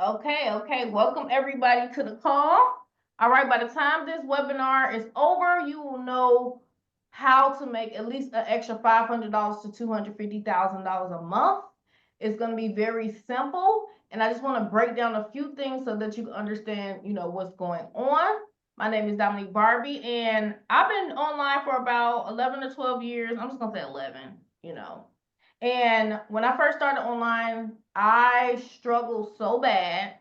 Okay. Welcome everybody to the call. All right, by the time this webinar is over, you will know how to make at least an extra $500 to $250,000 a month. It's going to be very simple, and I just want to break down a few things so that you can understand, what's going on. My name is Dominique Barbie, and I've been online for about 11 to 12 years. I'm just going to say 11. And when I first started online, I struggled so bad.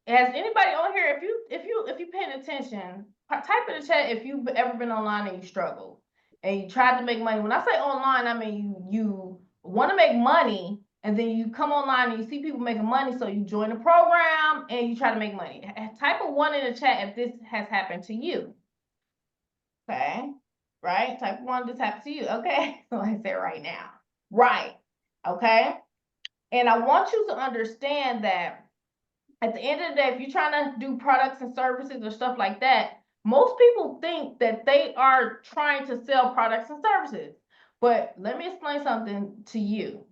Has anybody on here, if you paying attention, type in the chat if you've ever been online and you struggled and you tried to make money. When I say online, I mean you want to make money and then you come online and you see people making money, so you join the program and you try to make money. Type a 1 in the chat if this has happened to you. Okay, right? Type 1 if this happened to you. Okay, so I say it right now. Right. Okay. And I want you to understand that at the end of the day, if you're trying to do products and services or stuff like that, most people think that they are trying to sell products and services. But let me explain something to you.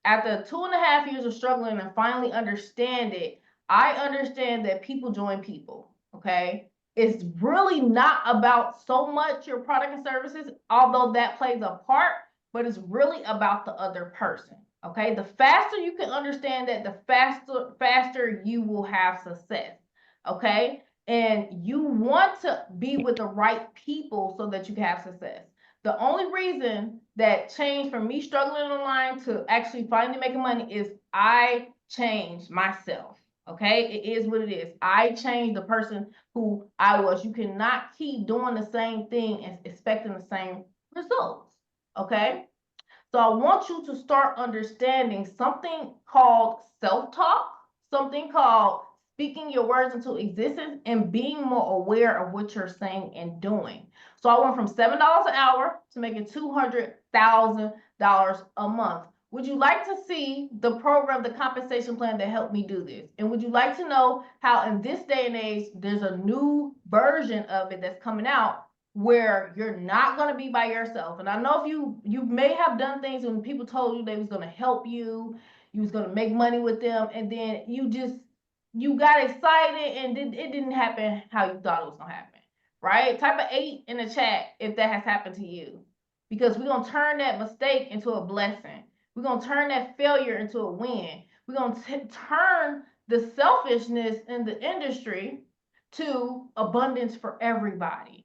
After 2.5 years of struggling and finally understand it, I understand that people join people. Okay. It's really not about so much your product and services, although that plays a part, but it's really about the other person. Okay, the faster you can understand that, the faster you will have success. Okay, and you want to be with the right people so that you can have success. The only reason that changed from me struggling online to actually finally making money is I changed myself. Okay, it is what it is. I changed the person who I was. You cannot keep doing the same thing and expecting the same results. Okay. So I want you to start understanding something called self-talk, something called speaking your words into existence, and being more aware of what you're saying and doing. So I went from $7 an hour to making $200,000 a month. Would you like to see the program, the compensation plan that helped me do this? And would you like to know how in this day and age, there's a new version of it that's coming out where you're not going to be by yourself? And I know if you may have done things when people told you they was going to help you, you was going to make money with them, and then you got excited and it didn't happen how you thought it was going to happen, right? Type of 8 in the chat if that has happened to you, because we're going to turn that mistake into a blessing. We're going to turn that failure into a win. We're going to turn the selfishness in the industry to abundance for everybody.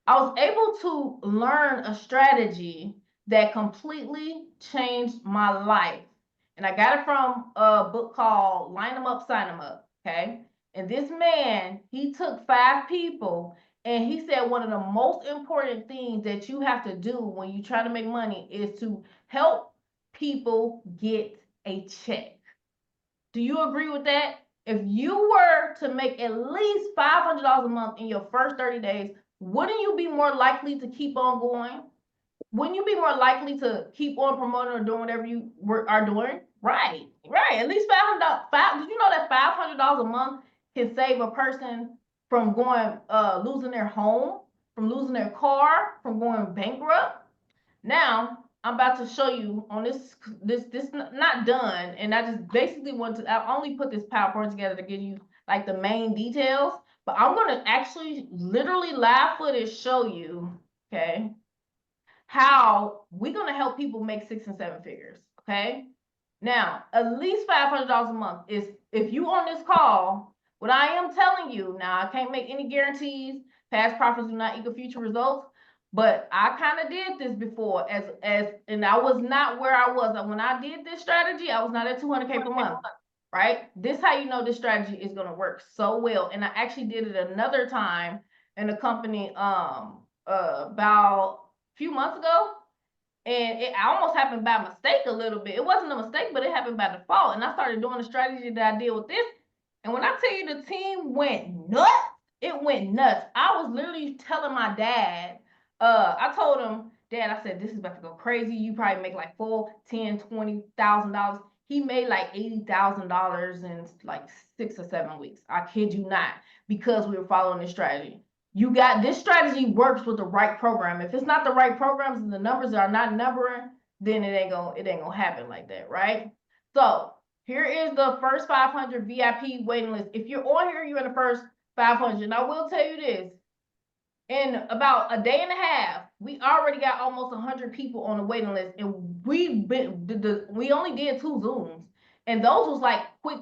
I was able to learn a strategy that completely changed my life. And I got it from a book called Line 'em Up, Sign 'em Up. Okay. And this man, he took 5 people and he said one of the most important things that you have to do when you try to make money is to help people get a check. Do you agree with that? If you were to make at least $500 a month in your first 30 days, wouldn't you be more likely to keep on going? Wouldn't you be more likely to keep on promoting or doing whatever you are doing? Right. At least $500. Did you know that $500 a month can save a person from going losing their home, from losing their car, from going bankrupt? Now I'm about to show you on this not done, and I just basically I only put this PowerPoint together to give you like the main details, but I'm going to actually literally live footage show you, okay, how we're going to help people make 6 and 7 figures. Okay, now at least $500 a month is, if you on this call, what I am telling you now, I can't make any guarantees. Past profits do not equal future results, but I kind of did this before and I was not where I was. When I did this strategy, I was not at 200K per month, right? This how you know this strategy is going to work so well. And I actually did it another time in a company about a few months ago. And it almost happened by mistake a little bit. It wasn't a mistake, but it happened by default. And I started doing the strategy that I did with this. And when I tell you the team went nuts, it went nuts. I was literally telling my dad, I told him, Dad, I said, this is about to go crazy. You probably make like $4, $10, $20,000. He made like $80,000 in like 6 or 7 weeks. I kid you not, because we were following this strategy. You got this strategy works with the right program. If it's not the right programs and the numbers are not numbering, then it ain't gonna happen like that, right? So Here is the first 500 VIP waiting list. If you're on here, you're in the first 500. And I will tell you this, in about a day and a half, we already got almost 100 people on the waiting list, and we only did 2 Zooms, and those was like quick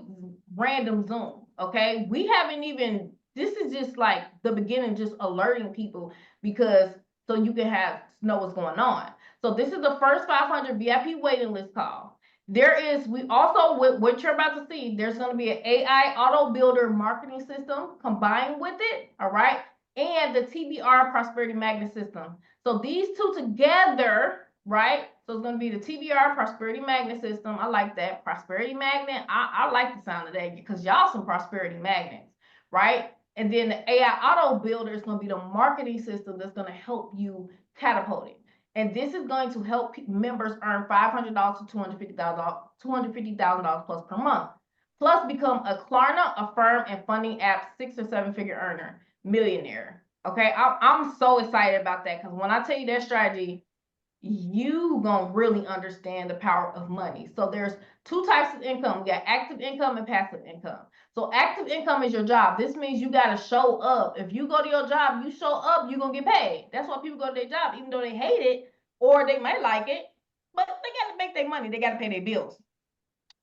random Zooms. Okay, we haven't even. This is just like the beginning, just alerting people because so you can know what's going on. So this is the first 500 VIP waiting list call. We also, what you're about to see, there's going to be an AI auto builder marketing system combined with it. All right, and the TBR prosperity magnet system. So these two together, right? So it's going to be the TBR prosperity magnet system. I like that. Prosperity magnet. I like the sound of that because y'all some prosperity magnets, right? And then the AI auto builder is going to be the marketing system that's going to help you catapult it. And this is going to help members earn $500 to $250,000 plus per month. Plus become a Klarna, Affirm, and funding app 6 or 7 figure earner. Millionaire. Okay, I'm so excited about that because when I tell you that strategy, you gonna really understand the power of money. So there's 2 types of income. We got active income and passive income. So active income is your job. This means you got to show up. If you go to your job, you show up, you're gonna get paid. That's why people go to their job, even though they hate it or they might like it, but they got to make their money. They got to pay their bills.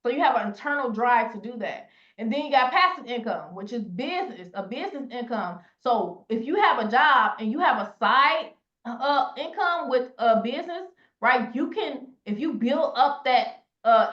So you have an internal drive to do that. And then you got passive income, which is a business income. So if you have a job and you have a side income with a business, right? You can, if you build up that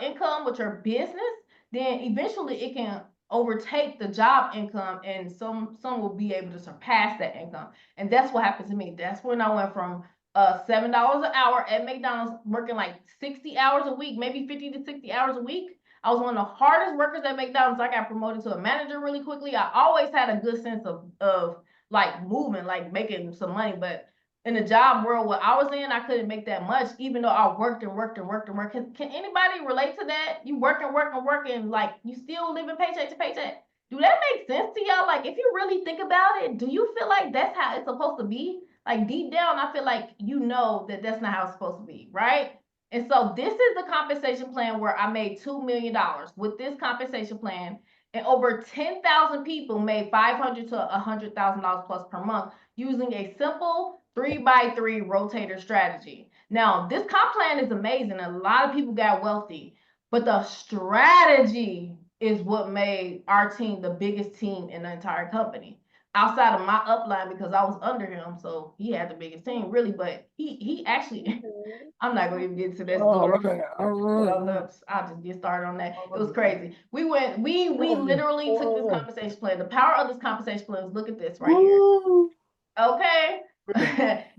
income with your business, then eventually it can overtake the job income, and some will be able to surpass that income. And that's what happened to me. That's when I went from $7 an hour at McDonald's, working like 60 hours a week, maybe 50 to 60 hours a week. I was one of the hardest workers at McDonald's. I got promoted to a manager really quickly. I always had a good sense of like moving, like making some money. But in the job world where I was in, I couldn't make that much, even though I worked and worked and worked and worked. Can anybody relate to that? You work and work and work, and like you still living paycheck to paycheck. Do that make sense to y'all? Like if you really think about it, do you feel like that's how it's supposed to be? Like deep down, I feel like you know that that's not how it's supposed to be, right? And so this is the compensation plan where I made $2 million with this compensation plan, and over 10,000 people made $500 to $100,000 plus per month using a simple 3x3 rotator strategy. Now, this comp plan is amazing. A lot of people got wealthy, but the strategy is what made our team the biggest team in the entire company. Outside of my upline, because I was under him, so he had the biggest team, really. But he actually, I'm not gonna even get to this story. I'll just get started on that. It was crazy. We literally took this compensation plan. The power of this compensation plan is, look at this right here. Okay.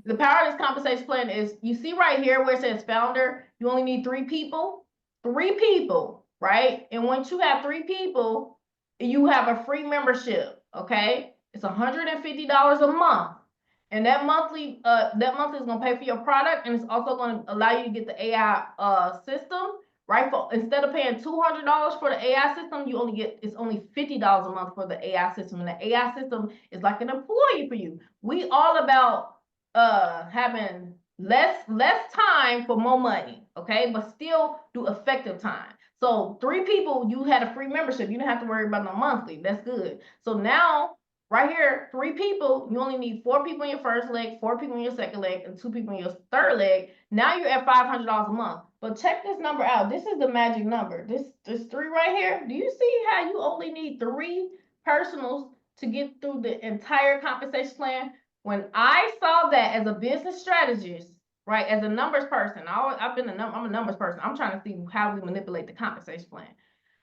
The power of this compensation plan is, you see right here where it says founder, you only need 3 people. 3 people, right? And once you have 3 people, you have a free membership. Okay. It's $150 a month. And that monthly is gonna pay for your product, and it's also gonna allow you to get the AI system, right? Instead of paying $200 for the AI system, it's only $50 a month for the AI system. And the AI system is like an employee for you. We all about having less time for more money, okay? But still do effective time. So 3 people, you had a free membership. You didn't have to worry about no monthly. That's good. So now, right here, 3 people, you only need 4 people in your first leg, 4 people in your second leg, and 2 people in your third leg. Now you're at $500 a month. But check this number out. This is the magic number. This 3 right here. Do you see how you only need 3 personals to get through the entire compensation plan? When I saw that as a business strategist, right, as a numbers person, I'm a numbers person. I'm trying to see how we manipulate the compensation plan.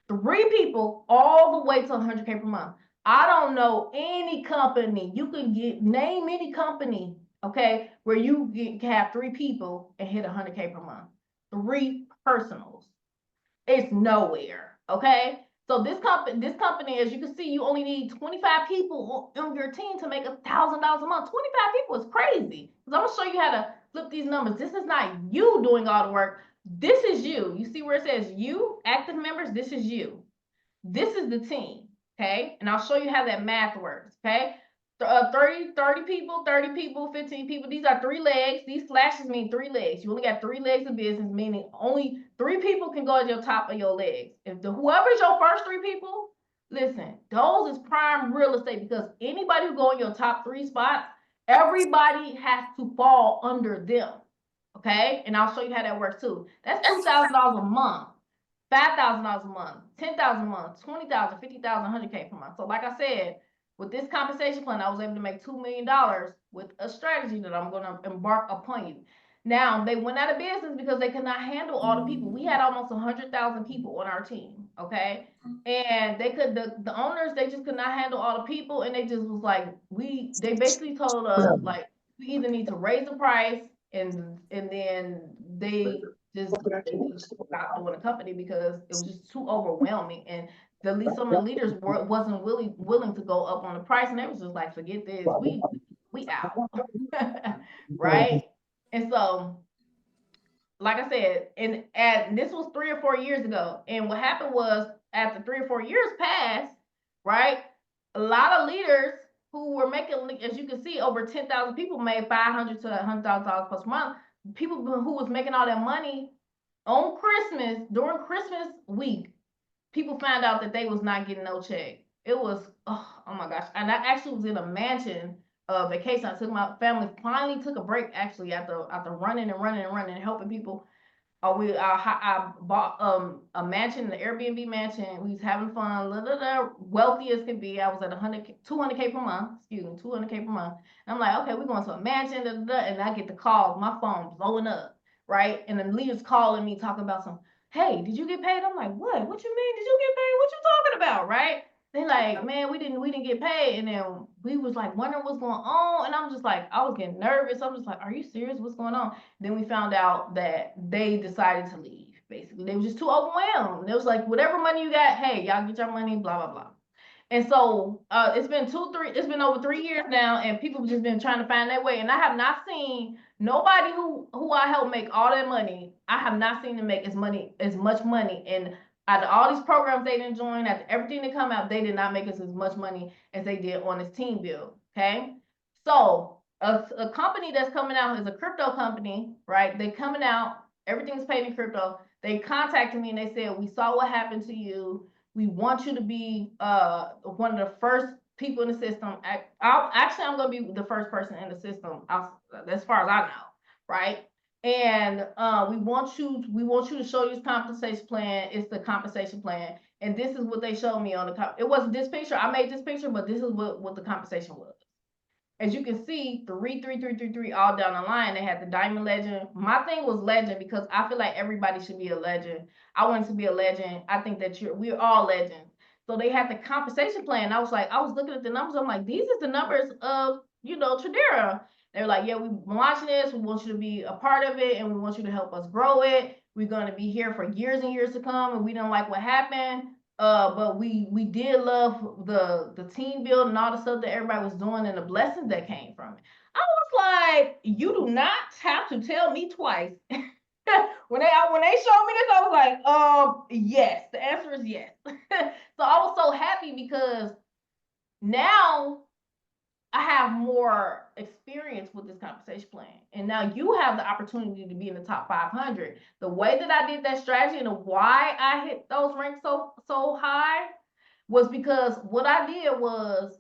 3 people all the way to 100K per month. I don't know any company. You can name any company, okay, where you can have 3 people and hit 100K per month. 3 personals. It's nowhere, okay? So this company, as you can see, you only need 25 people on your team to make $1,000 a month. 25 people is crazy. Because I'm gonna show you how to flip these numbers. This is not you doing all the work. This is you. You see where it says you, active members? This is you. This is the team, okay? And I'll show you how that math works, okay? 30 people, 30 people, 15 people. These are 3 legs. These flashes mean 3 legs. You only got 3 legs of business, meaning only 3 people can go at your top of your legs. If whoever's your first 3 people, listen, those is prime real estate, because anybody who go in your top 3 spots, everybody has to fall under them. Okay, and I'll show you how that works too. That's $2,000 a month, $5,000 a month, $10,000 a month, $20,000, $50,000, $100K per month. So like I said, with this compensation plan, I was able to make $2 million with a strategy that I'm going to embark upon you. Now, they went out of business because they could not handle all the people. We had almost 100,000 people on our team, okay? And the owners, they just could not handle all the people, and they just was like, they basically told us, like, we either need to raise the price, and then they just stopped doing the company because it was just too overwhelming. And some of the leaders wasn't willing to go up on the price, and they was just like, forget this, we out. Right? And so, like I said, and this was 3 or 4 years ago. And what happened was, after 3 or 4 years passed, right, a lot of leaders who were making, as you can see, over 10,000 people made $500 to $100,000 plus month. People who was making all that money on Christmas, during Christmas week, people found out that they was not getting no check. It was, oh my gosh. And I actually was in a mansion vacation. I took my family, finally took a break, actually, after running and helping people. I bought a mansion, an Airbnb mansion. We was having fun, wealthy as can be. I was at 200K per month, 200K per month. And I'm like, okay, we're going to a mansion, and I get the call, my phone blowing up, right? And the leaders calling me, talking about some, hey, did you get paid? I'm like, what? What you mean? Did you get paid? What you talking about, right? They like, man, we didn't get paid. And then we was like wondering what's going on. And I'm just like, I was getting nervous. I'm just like, are you serious? What's going on? Then we found out that they decided to leave. Basically, they were just too overwhelmed. It was like, whatever money you got, hey, y'all get your money, blah, blah, blah. And so it's been over 3 years now, and people have just been trying to find their way. And I have not seen nobody who I helped make all that money. I have not seen them make as much money. And out of all these programs they didn't join, after everything that come out, they did not make us as much money as they did on this team build. Okay, so a company that's coming out is a crypto company, right? They coming out, everything's paid in crypto. They contacted me and they said, we saw what happened to you. We want you to be one of the first people in the system. I'm going to be the first person in the system, as far as I know, right? And we want you to show you this compensation plan. It's the compensation plan, and this is what they showed me on it wasn't this picture. I made this picture, but this is what the compensation was. As you can see, 3, 3, 3, 3, 3 all down the line. They had the diamond legend. My thing was legend, because I feel like everybody should be a legend. I wanted to be a legend. I think that we're all legends. So they had the compensation plan. I was looking at the numbers. I'm like, these are the numbers of, Tradera. They're like, yeah, we're launching this. We want you to be a part of it, and we want you to help us grow it. We're going to be here for years and years to come, and we didn't like what happened. But we did love the team building and all the stuff that everybody was doing, and the blessings that came from it. I was like, you do not have to tell me twice. when they showed me this, I was like, yes. The answer is yes. So I was so happy, because now I have more experience with this compensation plan. And now you have the opportunity to be in the top 500. The way that I did that strategy and why I hit those ranks so high was because what I did was,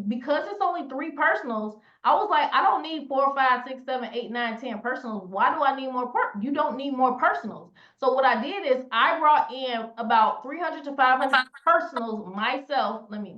because it's only 3 personals, I was like, I don't need 4, 5, 6, 7, 8, 9, 10 personals. Why do I need more? You don't need more personals. So what I did is I brought in about 300 to 500 personals myself. Let me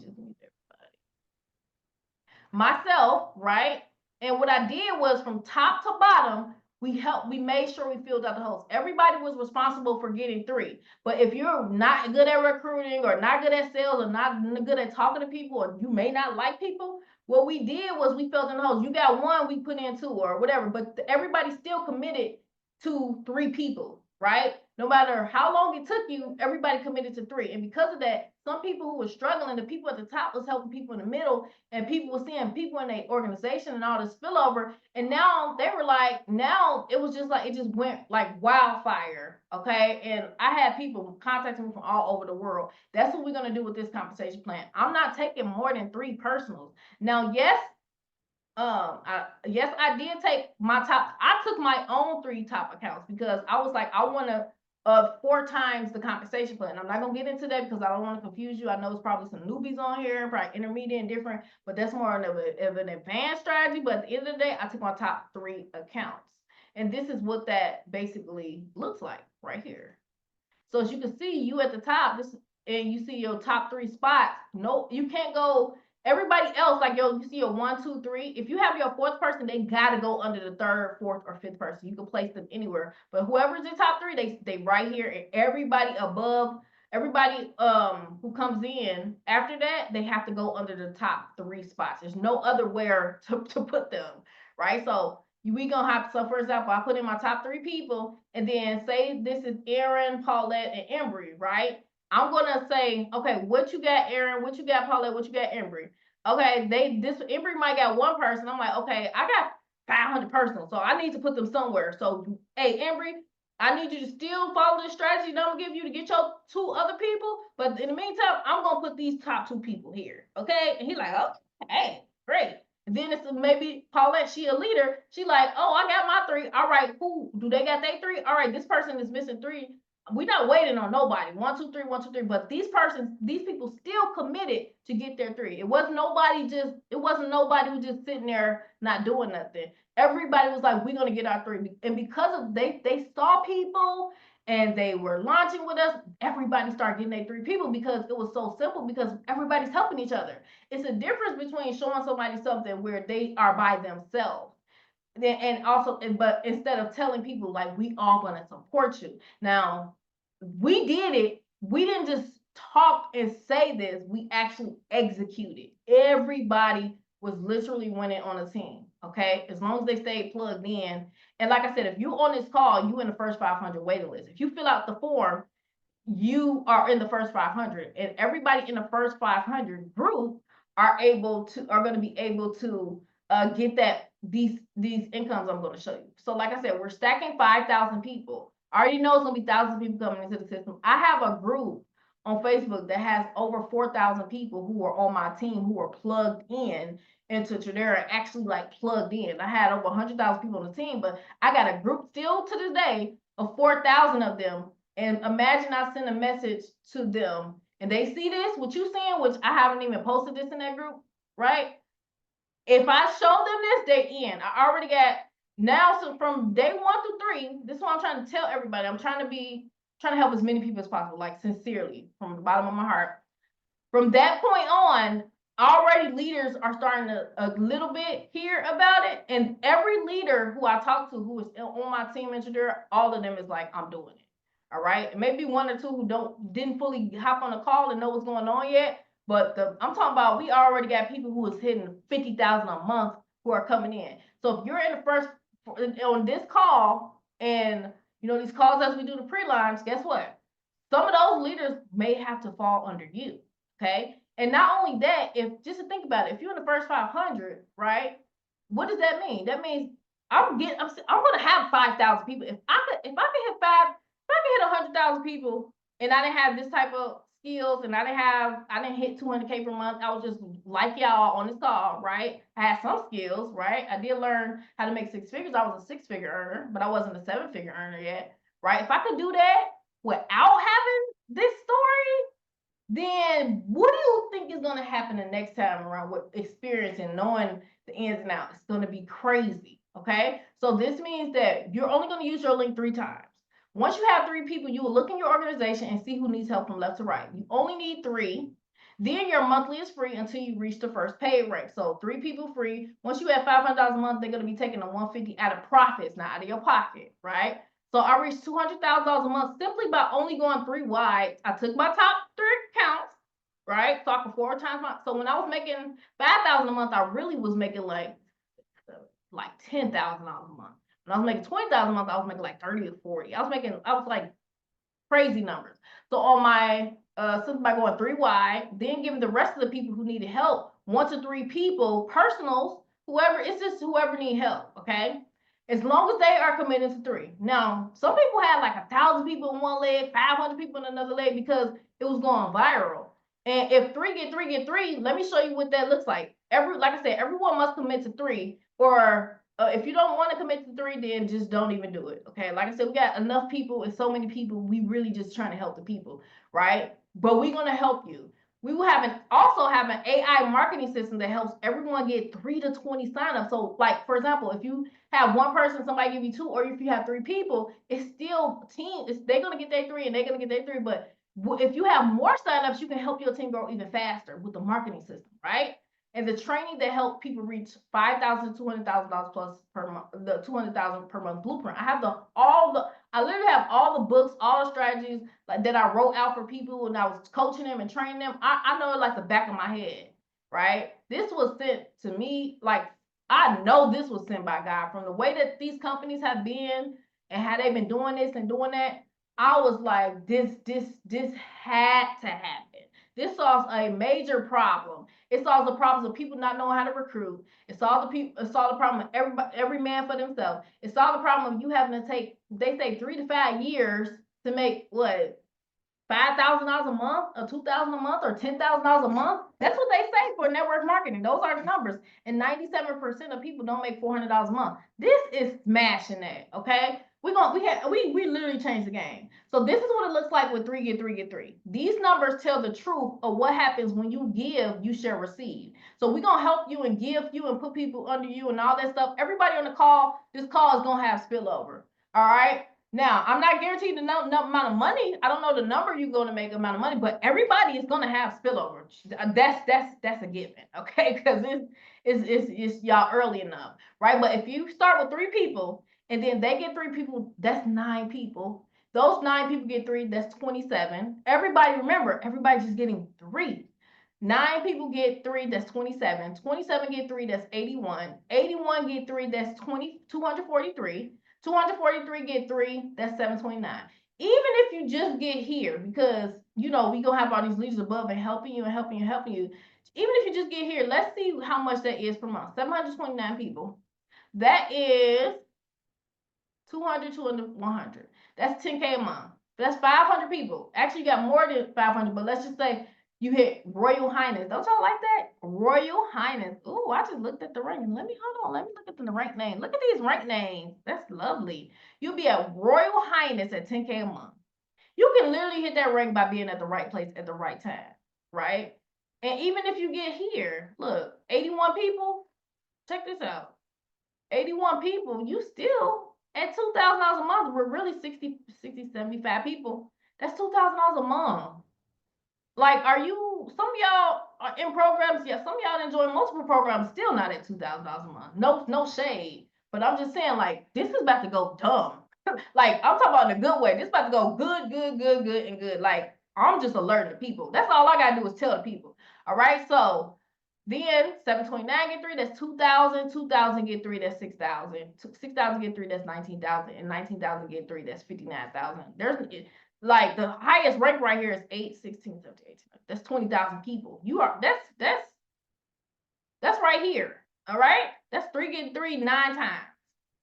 myself, right? And what I did was, from top to bottom, we made sure we filled out the holes. Everybody was responsible for getting 3. But if you're not good at recruiting, or not good at sales, or not good at talking to people, or you may not like people, what we did was we filled in the holes. You got 1, we put in 2, or whatever. But everybody still committed to 3 people, right? no matter how long it took you, everybody committed to 3. And because of that, some people who were struggling, the people at the top was helping people in the middle, and people were seeing people in their organization and all this spillover. And now they were like, now it was just like, it just went like wildfire. Okay. And I had people contacting me from all over the world. That's what we're going to do with this compensation plan. I'm not taking more than 3 personals. Now, yes, I did take my top. I took my own 3 top accounts because I was like, I want to 4 times the compensation plan. I'm not gonna get into that because I don't want to confuse you. I know it's probably some newbies on here, probably intermediate and different, but that's more of an advanced strategy. But at the end of the day, I took my top 3 accounts, and this is what that basically looks like right here. So as you can see, you at the top, this, and you see your top 3 spots. No, you can't go. Everybody else, like you see your 1, 2, 3. If you have your 4th person, they gotta go under the 3rd, 4th, or 5th person. You can place them anywhere, but whoever's in top 3, they right here, and everybody above, everybody who comes in after that, they have to go under the top 3 spots. There's no other where to put them, right? So we gonna have, so for example, I put in my top 3 people, and then say this is Aaron, Paulette, and Embry, right? I'm gonna say, okay, what you got, Aaron? What you got, Paulette? What you got, Embry? Okay, Embry might got 1 person. I'm like, okay, I got 500 personals, so I need to put them somewhere. So, hey, Embry, I need you to still follow the strategy that I'm gonna give you to get your 2 other people. But in the meantime, I'm gonna put these top 2 people here, okay? And he's like, okay, great. And then it's maybe Paulette, she a leader. She like, oh, I got my 3. All right, who do they got they 3? All right, this person is missing 3. We're not waiting on nobody. 1, 2, 3, 1, 2, 3. But these people still committed to get their 3. It wasn't nobody who just sitting there not doing nothing. Everybody was like, we're gonna get our 3. And because of they saw people and they were launching with us, everybody started getting their 3 people because it was so simple, because everybody's helping each other. It's a difference between showing somebody something where they are by themselves. And also, but instead of telling people like, we all gonna support you. Now, we did it. We didn't just talk and say this, we actually executed. Everybody was literally winning on a team, okay? As long as they stayed plugged in. And like I said, if you on this call, you in the first 500 waiting list. If you fill out the form, you are in the first 500, and everybody in the first 500 group are going to be able to get these incomes I'm going to show you. So like I said, we're stacking 5,000 people. I already know it's going to be thousands of people coming into the system. I have a group on Facebook that has over 4,000 people who are on my team, who are plugged in into Tradera, actually like plugged in. I had over 100,000 people on the team, but I got a group still to this day of 4,000 of them. And imagine I send a message to them and they see this, what you saying, which I haven't even posted this in that group, right? If I show them this, they in. I already got, now, so from day 1 to 3, this is what I'm trying to tell everybody. I'm trying to help as many people as possible, like sincerely, from the bottom of my heart. From that point on, already leaders are starting to a little bit hear about it. And every leader who I talk to who is on my team in Tradera, all of them is like, I'm doing it. All right. Maybe 1 or 2 who didn't fully hop on the call and know what's going on yet. But I'm talking about, we already got people who is hitting 50,000 a month who are coming in. So if you're in the first on this call, and you know these calls as we do the pre-lines, guess what? Some of those leaders may have to fall under you. Okay. And not only that, if just to think about it, if you're in the first 500, right? What does that mean? That means I'm going to have 5,000 people. If I could hit 100,000 people, and I didn't have this type of skills, and I didn't hit 200K per month. I was just like y'all on this call, right? I had some skills, right? I did learn how to make 6 figures. I was a 6-figure earner, but I wasn't a 7-figure earner yet, right? If I could do that without having this story, then what do you think is going to happen the next time around with experience and knowing the ins and outs? It's going to be crazy, okay? So this means that you're only going to use your link 3 times. Once you have 3 people, you will look in your organization and see who needs help from left to right. You only need 3. Then your monthly is free until you reach the first pay rate. So 3 people free. Once you have $500 a month, they're going to be taking the $150 out of profits, not out of your pocket, right? So I reached $200,000 a month simply by only going 3 wide. I took my top 3 accounts, right? So I could 4 times my. So when I was making $5,000 a month, I really was making like $10,000 a month. When I was making $20,000 a month, I was making like 30 or 40. I was like crazy numbers. So on my something by going 3 wide, then giving the rest of the people who needed help 1 to 3 people, personals, whoever, it's just whoever need help, okay? As long as they are committed to 3. Now, some people had like 1,000 people in one leg, 500 people in another leg because it was going viral. And if 3 get 3 get 3, let me show you what that looks like. Like I said, everyone must commit to 3, or if you don't want to commit to 3, then just don't even do it. Okay, like I said, we got enough people and so many people. We really just trying to help the people, right? But we're gonna help you. We will also have an AI marketing system that helps everyone get 3 to 20 signups. So, like for example, if you have one person, somebody give you 2, or if you have 3 people, it's still team. They're gonna get their 3 and they're gonna get their 3. But if you have more signups, you can help your team grow even faster with the marketing system, right? And the training that help people reach $5,000 to $200,000 plus per month, the $200,000 per month blueprint. I have I literally have all the books, all the strategies like that I wrote out for people when I was coaching them and training them. I know it like the back of my head, right? This was sent to me, like I know this was sent by God from the way that these companies have been and how they've been doing this and doing that. I was like, this had to happen. This solves a major problem. It solves the problems of people not knowing how to recruit. It solves the problem of every man for themselves. It solves the problem of you having to take, they say 3 to 5 years to make what, $5,000 a month, or $2,000 a month, or $10,000 a month. That's what they say for network marketing. Those are the numbers. And 97% of people don't make $400 a month. This is smashing that. Okay. We literally changed the game. So this is what it looks like with 3 get 3 get 3. These numbers tell the truth of what happens when you give, you shall receive. So we're gonna help you and give you and put people under you and all that stuff. Everybody on the call, this call is gonna have spillover. All right. Now, I'm not guaranteed the amount of money. I don't know the number you're going to make amount of money, but everybody is going to have spillover. That's a given, okay? Because it's y'all early enough, right? But if you start with 3 people and then they get 3 people, that's 9 people. Those 9 people get 3, that's 27. Everybody, remember, everybody's just getting 3. 9 people get 3, that's 27. 27 get 3, that's 81. 81 get 3, that's 243. 243 get 3, that's 729. Even if you just get here, because we gonna have all these leaders above and helping you and helping you and helping you. Even if you just get here, let's see how much that is per month. 729 people. That is 200, 200, 100. That's 10K a month. That's 500 people. Actually, you got more than 500, but let's just say you hit Royal Highness. Don't y'all like that? Royal Highness. Ooh, I just looked at the ranking. Hold on. Let me look at the rank name. Look at these rank names. That's lovely. You'll be at Royal Highness at 10K a month. You can literally hit that rank by being at the right place at the right time, right? And even if you get here, look, 81 people. Check this out. 81 people, you still at $2,000 a month. We're really 60, 75 people. That's $2,000 a month. Like, some of y'all are in programs? Yeah, some of y'all enjoy multiple programs, still not at $2,000 a month. No shade. But I'm just saying, like, this is about to go dumb. Like, I'm talking about in a good way. This is about to go good, and good. Like, I'm just alerting the people. That's all I gotta do is tell the people. All right, so then 729 get 3, that's 2,000. 2,000 get 3, that's 6,000. 6,000 get 3, that's 19,000. And 19,000 get 3, that's 59,000. There's like the highest rank right here is 8, 16, 17, 18. That's 20,000 people. That's right here. All right, that's 3 getting 3 9 times.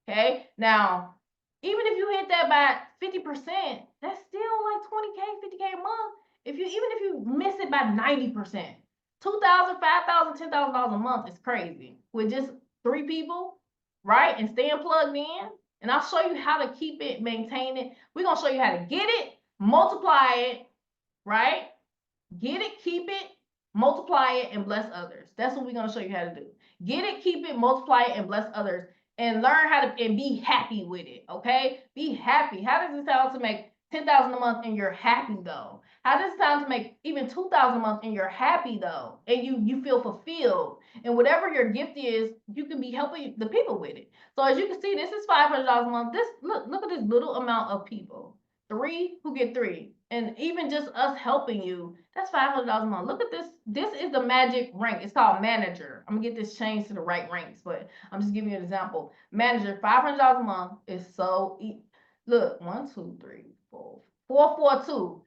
Okay, now even if you hit that by 50%, that's still like 20K, 50K a month. Even if you miss it by 90%, $2,000, $5,000, $10,000 a month is crazy with just 3 people, right? And staying plugged in. And I'll show you how to keep it, maintain it. We're gonna show you how to get it, multiply it, right? Get it, keep it, multiply it, and bless others. That's what we're gonna show you how to do. Get it, keep it, multiply it, and bless others. And learn how to and be happy with it. Okay? Be happy. How does it sound to make 10,000 a month and you're happy though? How does it sound to make even 2,000 a month and you're happy though? And you feel fulfilled. And whatever your gift is, you can be helping the people with it. So as you can see, this is $500 a month. Look at this little amount of people. 3 who get 3. And even just us helping you, that's $500 a month. Look at this. This is the magic rank. It's called manager. I'm gonna get this changed to the right ranks, but I'm just giving you an example. Manager, $500 a month is so. Look, 1, 2, 3, 4, 4-4-2.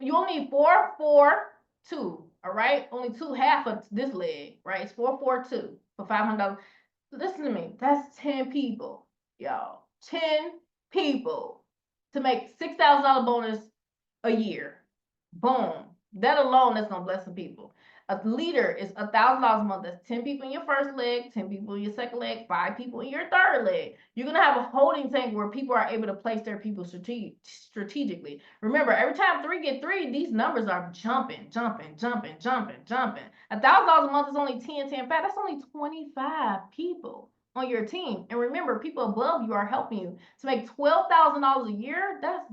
You only need 4-4-2. All right, only two half of this leg, right? It's 4-4-2 for $500. Listen to me. That's 10 people, y'all. 10 people to make $6,000 bonus a year. Boom. That alone, that's gonna bless some people. A leader is $1,000 a month. That's 10 people in your first leg, 10 people in your second leg, 5 people in your third leg. You're gonna have a holding tank where people are able to place their people strategically. Remember, every time 3 get 3, these numbers are jumping. $1,000 a month is only 10, 10, 5. That's only 25 people on your team. And remember, people above you are helping you to make $12,000 a year. That's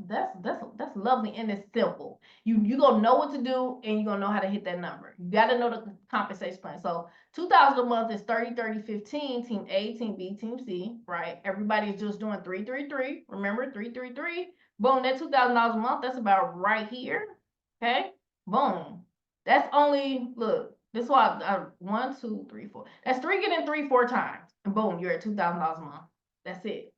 lovely and it's simple. You gonna know what to do and you're gonna know how to hit that number. You gotta know the compensation plan. So 2,000 a month is 30, 30, 15, team A, team B, team C, right? Everybody is just doing 3, 3, 3. Remember, 3, 3, 3. Boom, that $2,000 a month, that's about right here. Okay, boom. That's only, look, this is why 1, 2, 3, 4. That's 3 getting 3 4 times. And boom, you're at $2,000 a month. That's it.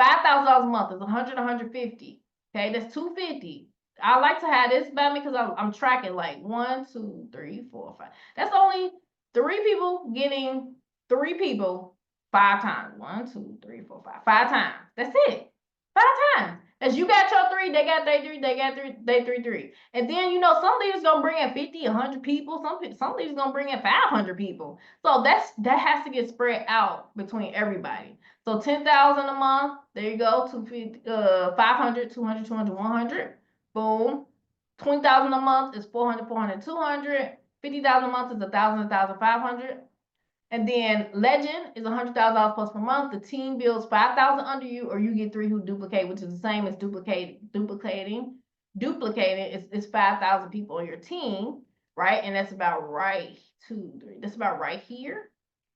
$5,000 a month is 100, 150. Okay, that's 250. I like to have this by me because I'm tracking like 1, 2, 3, 4, 5. That's only 3 people getting 3 people 5 times. 1, 2, 3, 4, 5. 5 times. That's it. 5 times. As you got your 3, they got their 3, they got 3, they 3, 3. And then you know some leaders gonna bring in 50, 100 people. Some leaders gonna bring in 500 people. So that has to get spread out between everybody. So 10,000 a month. There you go. 500, 200, 200, 100. Boom. 20,000 a month is 400, 400, 200. 50,000 a month is 1,000, 1,500. And then Legend is $100,000 plus per month. The team builds 5,000 under you, or you get 3 who duplicate, which is the same as duplicating. It's 5,000 people on your team, right? And that's about right 2, 3. That's about right here.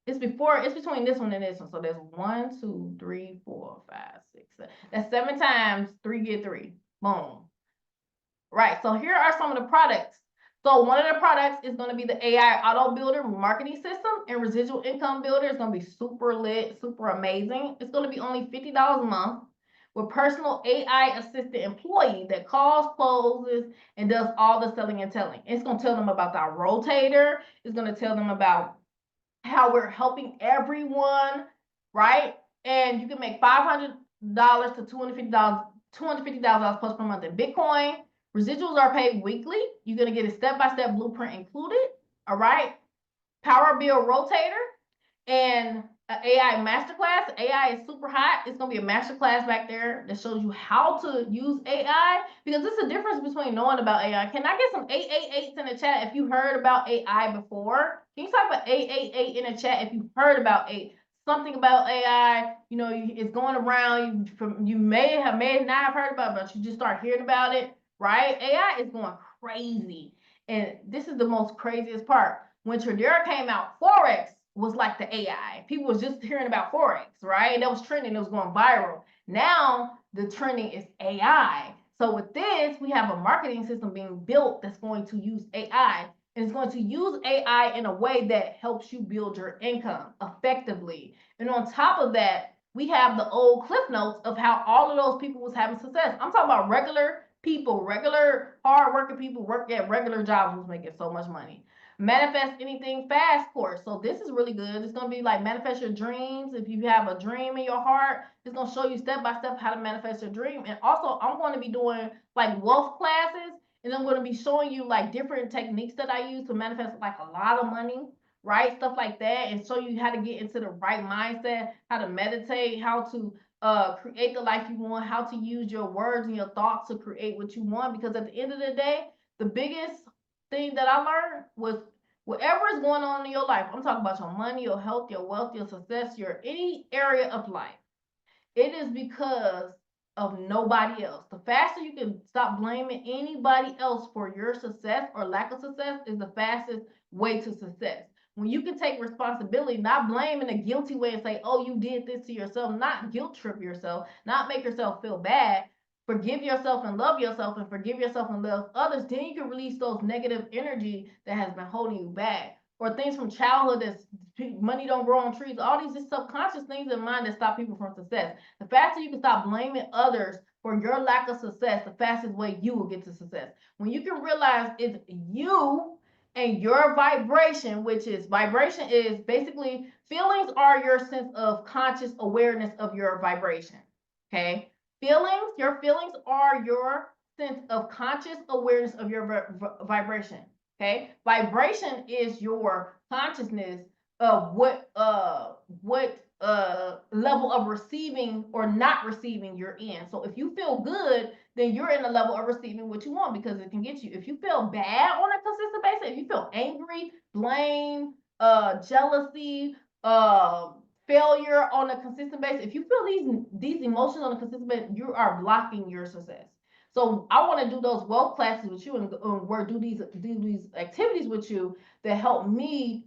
It's between this one and this one. So there's 1, 2, 3, 4, 5, 6, 7. That's 7 times 3 get 3. Boom. Right. So here are some of the products. So one of the products is going to be the AI Auto Builder marketing system, and Residual Income Builder is going to be super lit, super amazing. It's going to be only $50 a month with personal AI assistant employee that calls, closes, and does all the selling and telling. It's going to tell them about our rotator. It's going to tell them about how we're helping everyone, right? And you can make $500 to $250,000 plus per month in Bitcoin. Residuals are paid weekly. You're going to get a step-by-step blueprint included, all right? Power Bill Rotator and an AI masterclass. AI is super hot. It's going to be a masterclass back there that shows you how to use AI, because there's a difference between knowing about AI. Can I get some 888s in the chat if you heard about AI before? Can you type about 888 in the chat if you heard about something about AI? You know, it's going around. You may not have heard about it, but you just start hearing about it, right? AI is going crazy. And this is the most craziest part. When Tradera came out, Forex was like the AI. People was just hearing about Forex, right? And that was trending, it was going viral. Now the trending is AI. So with this, we have a marketing system being built that's going to use AI, and it's going to use AI in a way that helps you build your income effectively. And on top of that, we have the old cliff notes of how all of those people was having success. I'm talking about regular people, regular hardworking people work at regular jobs who's making so much money. Manifest Anything Fast course. So this is really good. It's going to be like manifest your dreams. If you have a dream in your heart, it's going to show you step by step how to manifest your dream. And also, I'm going to be doing like wealth classes, and I'm going to be showing you like different techniques that I use to manifest like a lot of money, right? Stuff like that, and show you how to get into the right mindset, how to meditate, how to create the life you want, how to use your words and your thoughts to create what you want. Because at the end of the day, the biggest thing that I learned was whatever is going on in your life, I'm talking about your money, your health, your wealth, your success, your any area of life, it is because of nobody else. The faster you can stop blaming anybody else for your success or lack of success is the fastest way to success. When you can take responsibility, not blame in a guilty way and say, oh, you did this to yourself, not guilt trip yourself, not make yourself feel bad, forgive yourself and love yourself, and forgive yourself and love others, then you can release those negative energy that has been holding you back, or things from childhood that's money don't grow on trees, all these just subconscious things in mind that stop people from success. The faster you can stop blaming others for your lack of success, the fastest way you will get to success. When you can realize it's you and your vibration, vibration is basically feelings are your sense of conscious awareness of your vibration. Okay. Your feelings are your sense of conscious awareness of your vibration. Okay. Vibration is your consciousness of what level of receiving or not receiving you're in. So if you feel good, then you're in a level of receiving what you want, because it can get you. If you feel bad on a consistent basis, if you feel angry, blame, jealousy, failure on a consistent basis, if you feel these emotions on a consistent basis, you are blocking your success. So I want to do those wealth classes with you and do these activities with you that help me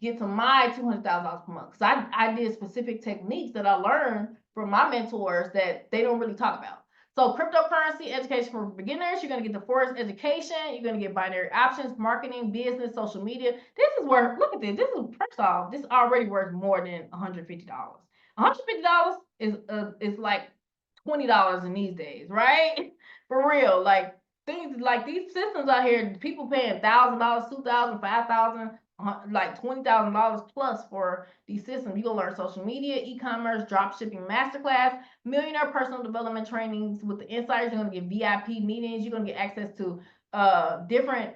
get to my $200,000 per month. Because I did specific techniques that I learned from my mentors that they don't really talk about. So cryptocurrency education for beginners, you're going to get the Forex education, you're going to get binary options, marketing, business, social media. This is where, look at this. This is, first off, this already worth more than $150. $150 is like $20 in these days, right? For real. Like things like these systems out here, people paying $1,000, $2,000, $5,000, like $20,000 plus for these systems. You're gonna learn social media, e-commerce, drop shipping masterclass, millionaire personal development trainings with the insiders. You're gonna get VIP meetings. You're gonna get access to different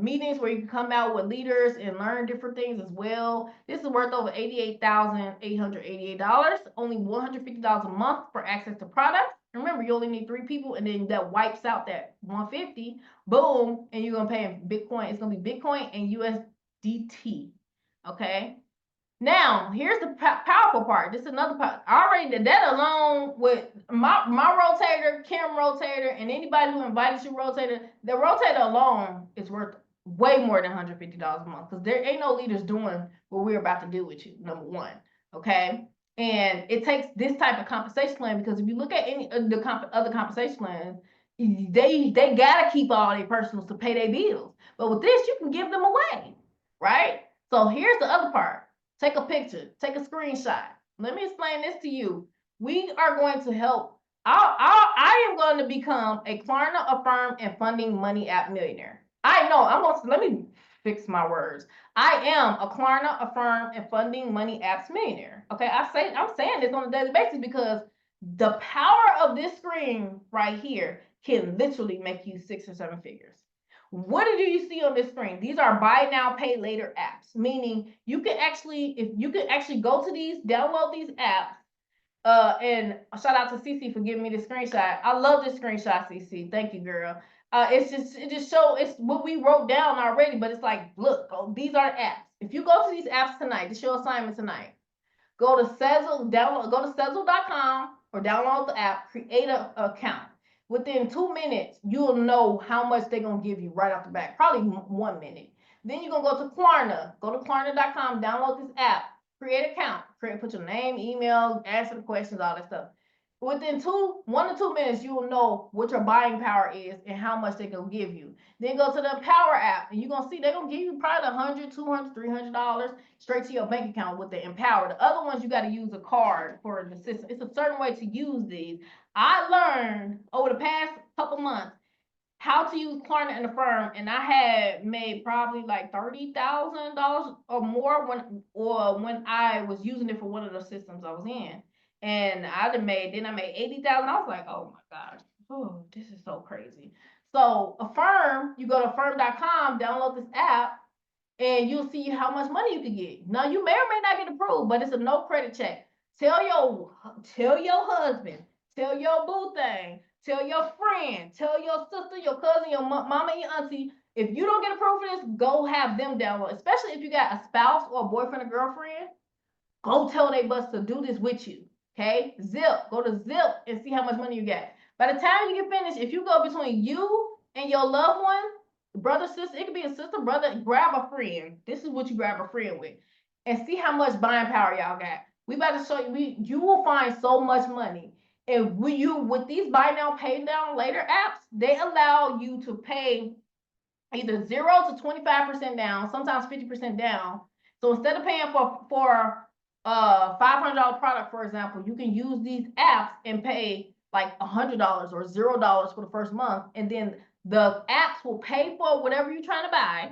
meetings where you can come out with leaders and learn different things as well. This is worth over $88,888, only $150 a month for access to products. Remember, you only need 3 people, and then that wipes out that 150. Boom, and you're gonna pay in Bitcoin. It's gonna be Bitcoin and USDT. Okay. Now, here's the powerful part. This is another part. Already that alone with my rotator, Kim rotator, and anybody who invited you rotator, the rotator alone is worth way more than $150 a month, because there ain't no leaders doing what we're about to do with you, number one. Okay. And it takes this type of compensation plan, because if you look at any of the other compensation plans, they gotta keep all their personals to pay their bills. But with this, you can give them away, right? So here's the other part. Take a picture, take a screenshot. Let me explain this to you. We are going to help. I am going to become a Klarna, Affirm, and Funding Money App millionaire. Let me fix my words. I am a Klarna, Affirm, and Funding Money Apps millionaire. Okay, I'm saying this on a daily basis because the power of this screen right here can literally make you 6 or 7 figures. What do you see on this screen? These are buy now, pay later apps, meaning you can actually, go to these, download these apps, and shout out to CC for giving me the screenshot. I love this screenshot, CC. Thank you, girl. It just shows, it's what we wrote down already, but it's like, look, these are the apps. If you go to these apps tonight, this is your assignment tonight. Go to Sezzle.com or download the app, create an account. Within 2 minutes, you'll know how much they're going to give you right off the bat, probably 1 minute. Then you're going to go to Klarna. Go to Klarna.com, download this app, create an account, put your name, email, answer the questions, all that stuff. Within 1 to 2 minutes, you will know what your buying power is and how much they're going to give you. Then go to the Empower app, and you're going to see they're going to give you probably $100, $200, $300 straight to your bank account with the Empower. The other ones, you got to use a card for the system. It's a certain way to use these. I learned over the past couple months how to use Klarna and Affirm, and I had made probably like $30,000 or more when I was using it for one of the systems I was in. And I made $80,000. I was like, oh my gosh, oh, this is so crazy. So Affirm, you go to affirm.com, download this app, and you'll see how much money you can get. Now, you may or may not get approved, but it's a no credit check. Tell your husband, tell your boo thing, tell your friend, tell your sister, your cousin, your mama, your auntie. If you don't get approved for this, go have them download. Especially if you got a spouse or a boyfriend or girlfriend, go tell they bus to do this with you. Okay? Go to Zip and see how much money you get. By the time you get finished, if you go between you and your loved one, brother, sister, it could be a sister, brother, grab a friend. This is what you grab a friend with. And see how much buying power y'all got. We about to show you, you will find so much money. And with these buy now, pay now later apps, they allow you to pay either 0 to 25% down, sometimes 50% down. So instead of paying for $500 product, for example, you can use these apps and pay like $100 or $0 for the first month, and then the apps will pay for whatever you're trying to buy,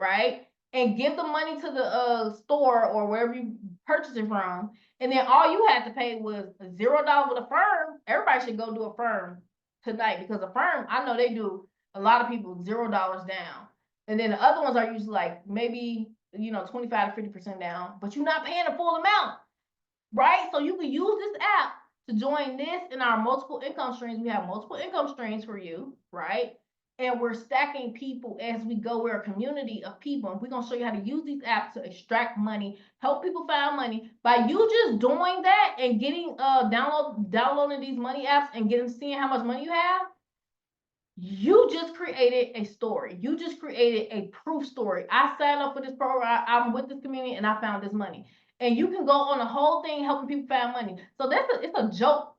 right? And give the money to the store or wherever you purchase it from, and then all you had to pay was $0 with Affirm. Everybody should go do Affirm tonight, because Affirm, I know they do a lot of people $0 down, and then the other ones are usually like maybe 25 to 50% down, but you're not paying the full amount, right? So you can use this app to join this in our multiple income streams. We have multiple income streams for you, right? And we're stacking people as we go. We're a community of people, and we're gonna show you how to use these apps to extract money, help people find money. By you just doing that and getting downloading these money apps and seeing how much money you have, you just created a story. You just created a proof story. I signed up for this program. I'm with this community, and I found this money. And you can go on the whole thing helping people find money. So it's a joke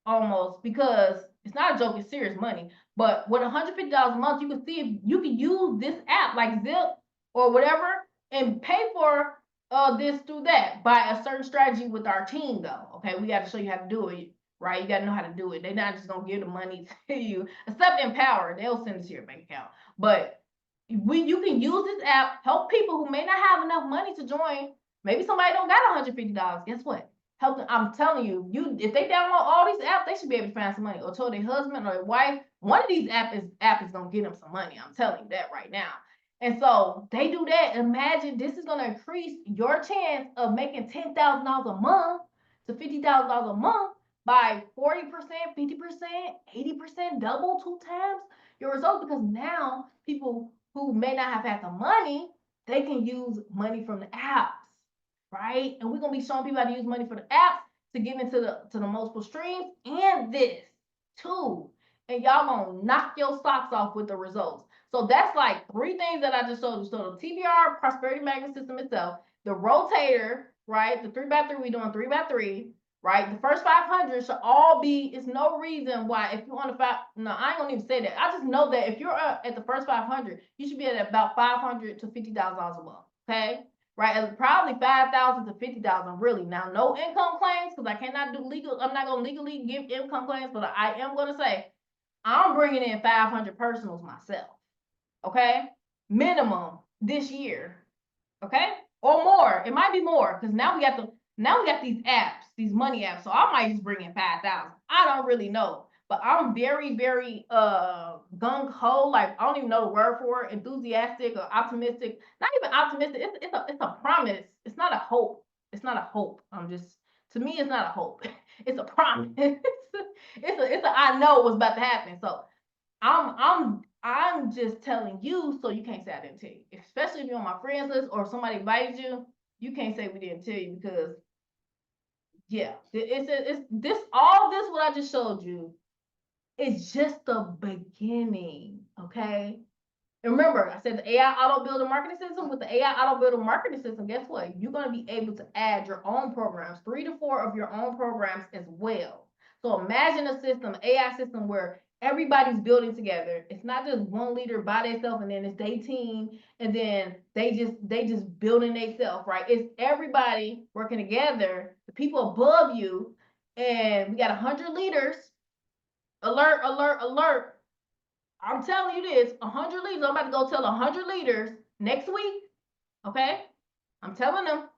almost, because it's not a joke. It's serious money. But with $150 a month, you can see if you can use this app like Zip or whatever and pay for this through that by a certain strategy with our team, though. Okay, we got to show you how to do it. Right, you got to know how to do it. They're not just gonna give the money to you, except Empower. They'll send it to your bank account. But you can use this app, help people who may not have enough money to join. Maybe somebody don't got $150. Guess what? Help them. I'm telling you, if they download all these apps, they should be able to find some money, or tell their husband or their wife. One of these apps is gonna get them some money. I'm telling you that right now. And so they do that. Imagine this is gonna increase your chance of making $10,000 a month to $50,000 a month by 40%, 50%, 80%, double, 2 times your results, because now people who may not have had the money, they can use money from the apps, right? And we're gonna be showing people how to use money for the apps to get into the multiple streams and this too. And y'all gonna knock your socks off with the results. So that's like 3 things that I just showed you. So the TBR prosperity magnet system itself, the rotator, right? The 3x3, we doing 3x3. Right, the first 500 should all be. It's no reason why if you're on the no, I ain't gonna even say that. I just know that if you're at the first 500, you should be at about $500 to $50,000 a month. Okay, right, and probably 5,000 to 50,000. Really, now no income claims, because I cannot do legal. I'm not gonna legally give income claims, but I am gonna say I'm bringing in 500 personals myself. Okay, minimum this year. Okay, or more. It might be more, because now we got these apps, these money apps. So I might just bring in 5,000. I don't really know, but I'm very, very gung ho. Like I don't even know the word for it. Enthusiastic or optimistic. Not even optimistic. It's a promise. It's not a hope. It's not a hope. To me, it's not a hope. It's a promise. it's a I know what's about to happen. So I'm just telling you, so you can't say I didn't tell you. Especially if you're on my friends list or somebody invited you, you can't say we didn't tell you, because yeah, it's this all this what I just showed you is just the beginning, okay? And remember, I said the AI auto builder marketing system. With the AI auto builder marketing system, guess what? You're going to be able to add your own programs, 3 to 4 of your own programs as well. So imagine a system, AI system, where everybody's building together. It's not just one leader by themselves and then it's their team and then they just building themselves, right? It's everybody working together, the people above you, and we got 100 leaders. Alert, alert, alert. I'm telling you this, 100 leaders. I'm about to go tell 100 leaders next week, okay? I'm telling them.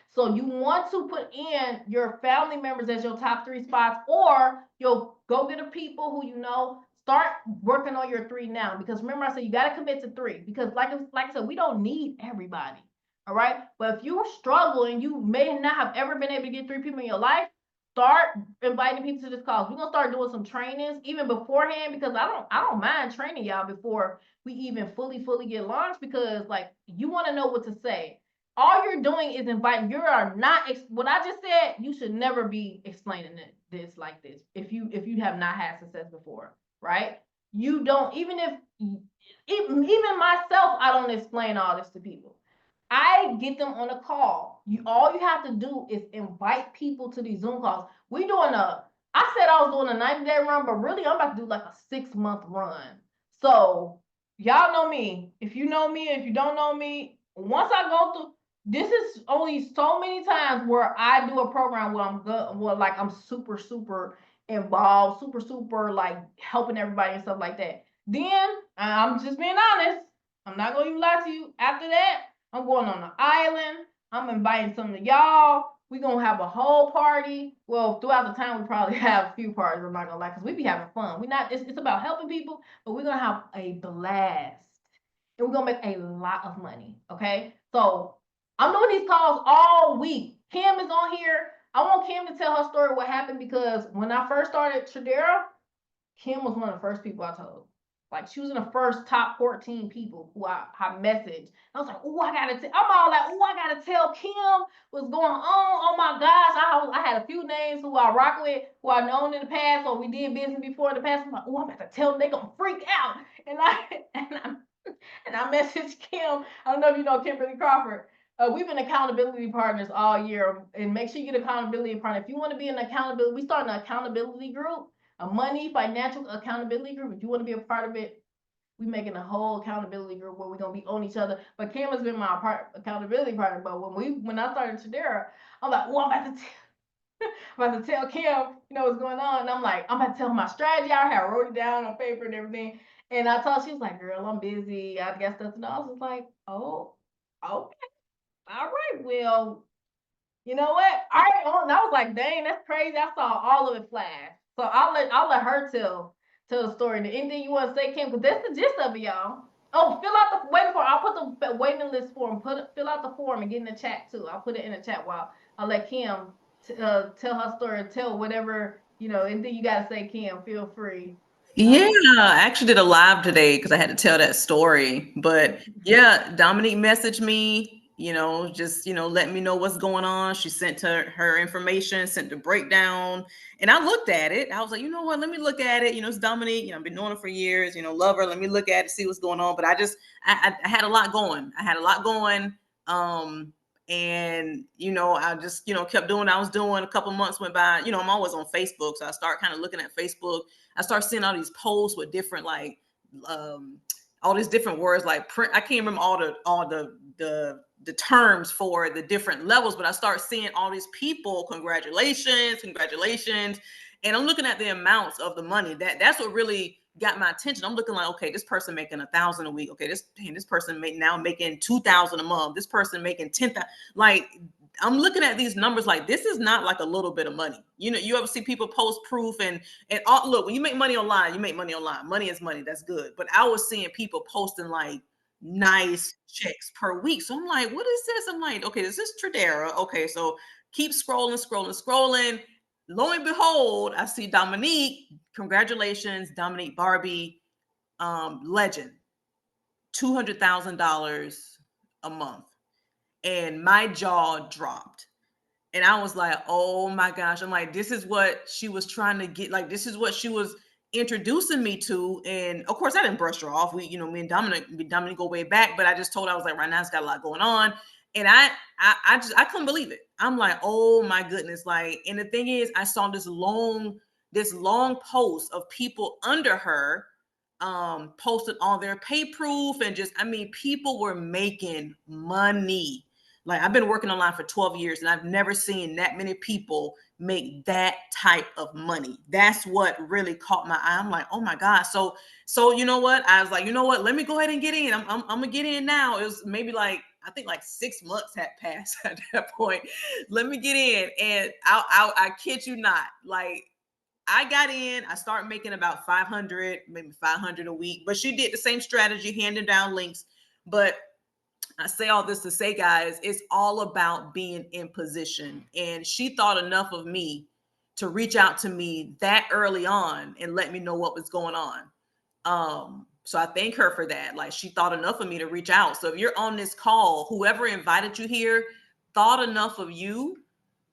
So you want to put in your family members as your top 3 spots, or you'll go get the people who you know. Start working on your 3 now, because remember I said you got to commit to 3, because like I said, we don't need everybody, all right? But if you're struggling, you may not have ever been able to get 3 people in your life, start inviting people to this cause. We're gonna start doing some trainings even beforehand, because I don't mind training y'all before we even fully get launched, because like you want to know what to say. All you're doing is inviting. You are not what I just said. You should never be explaining this like this if you have not had success before, right? You don't, even myself, I don't explain all this to people. I get them on a call. All you have to do is invite people to these Zoom calls. I said I was doing a 90-day run, but really I'm about to do like a 6-month run. So y'all know me. If you know me, if you don't know me, once I go through, this is only so many times where I do a program where I'm good, where like I'm super involved, super like helping everybody and stuff like that. Then I'm just being honest. I'm not gonna even lie to you. After that, I'm going on an island. I'm inviting some of y'all. We gonna have a whole party. Well, throughout the time, we probably have a few parties. I'm not gonna lie, cause we be having fun. We not. It's about helping people, but we're gonna have a blast, and we're gonna make a lot of money. Okay, so I'm doing these calls all week. Kim is on here. I want Kim to tell her story what happened because when I first started Tradera, Kim was one of the first people I told. Like she was in the first top 14 people who I messaged. I was like, oh, I'm all like, oh, I gotta tell Kim what's going on. Oh my gosh. I had a few names who I rock with, who I known in the past, or we did business before in the past. I'm like, oh, I'm about to tell them, they gonna freak out. And I messaged Kim. I don't know if you know Kimberly Crawford. We've been accountability partners all year, and make sure you get accountability partner. If you want to be an accountability, we start an accountability group, a money financial accountability group. If you want to be a part of it, we making a whole accountability group where we're gonna be on each other. But Kim has been my accountability partner. But when I started Tradera, I'm like, well, I'm about to tell Kim, you know what's going on. And I'm like, I'm about to tell her my strategy. I wrote it down on paper and everything. And I told her, she was like, girl, I'm busy. I got stuff to know. I was like, oh, okay. All right. Well, you know what? All right. And I was like, dang, that's crazy. I saw all of it flash. So I'll let her tell the story. Anything you want to say, Kim? Because that's the gist of it, y'all. Oh, fill out the waiting form. I'll put the waiting list form. Fill out the form and get in the chat too. I'll put it in the chat while I'll let Kim tell her story. Tell whatever anything you gotta say, Kim. Feel free. Yeah, I actually did a live today because I had to tell that story. But yeah, Dominique messaged me, just, let me know what's going on. She sent her information, sent the breakdown. And I looked at it. I was like, you know what? Let me look at it. It's Dominique. I've been knowing her for years, love her. Let me look at it, see what's going on. But I had a lot going. I had a lot going. And I just kept doing what I was doing. A couple months went by. I'm always on Facebook, so I start kind of looking at Facebook. I start seeing all these posts with different all these different words like print. I can't remember all the terms for the different levels, but I start seeing all these people, congratulations, and I'm looking at the amounts of the money. That's what really got my attention. I'm looking like, okay, this person making 1,000 a week. Okay, this person now making 2,000 a month. This person making 10,000. Like, I'm looking at these numbers like this is not like a little bit of money. You ever see people post proof and all, look, when you make money online, you make money online. Money is money. That's good. But I was seeing people posting like nice checks per week. So I'm like, what is this? I'm like, okay, this is Tradera. Okay, so keep scrolling. Lo and behold, I see Dominique. Congratulations, Dominique Barbie, legend, $200,000 a month. And my jaw dropped. And I was like, oh my gosh. I'm like, this is what she was trying to get. Like, this is what she was introducing me to. And of course, I didn't brush her off. Me and Dominic go way back. But I just told her, I was like, right now it's got a lot going on. And I couldn't believe it. I'm like, oh my goodness. Like, and the thing is, I saw this long post of people under her posted all their pay proof and people were making money. Like, I've been working online for 12 years and I've never seen that many people make that type of money. That's what really caught my eye. I'm like, oh my God. So you know what? I was like, you know what? Let me go ahead and get in. I'm gonna get in now. It was maybe I think 6 months had passed at that point. Let me get in. And I kid you not, like, I got in, I started making about 500, maybe 500 a week, but she did the same strategy, handing down links. But I say all this to say, guys, it's all about being in position. And she thought enough of me to reach out to me that early on and let me know what was going on. So I thank her for that. Like, she thought enough of me to reach out. So if you're on this call, whoever invited you here thought enough of you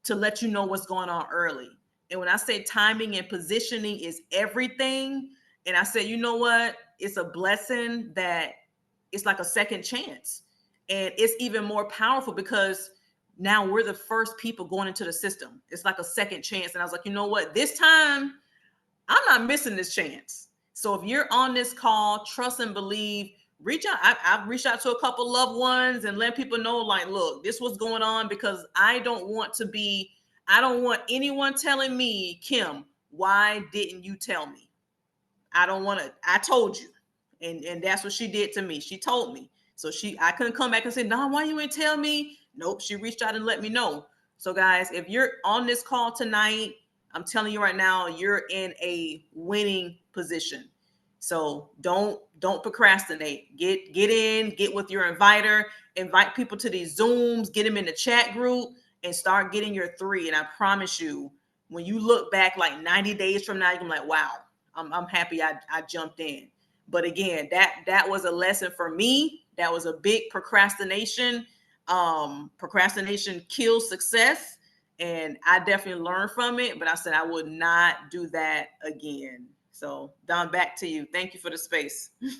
to let you know what's going on early. And when I say timing and positioning is everything, and I said, you know what? It's a blessing that it's like a second chance. And it's even more powerful because now we're the first people going into the system. It's like a second chance. And I was like, you know what? This time, I'm not missing this chance. So if you're on this call, trust and believe, reach out. I've reached out to a couple loved ones and let people know, like, look, this was going on, because I don't want anyone telling me, Kim, why didn't you tell me? I don't want to, I told you. And that's what she did to me. She told me. So I couldn't come back and say, nah, why you ain't tell me? Nope. She reached out and let me know. So guys, if you're on this call tonight, I'm telling you right now, you're in a winning position. So don't procrastinate. Get in, get with your inviter, invite people to these Zooms, get them in the chat group, and start getting your 3. And I promise you, when you look back like 90 days from now, you're like, wow, I'm happy I jumped in. But again, that was a lesson for me. That was a big procrastination. Procrastination kills success, and I definitely learned from it. But I said I would not do that again. So Don, back to you. Thank you for the space. Yes,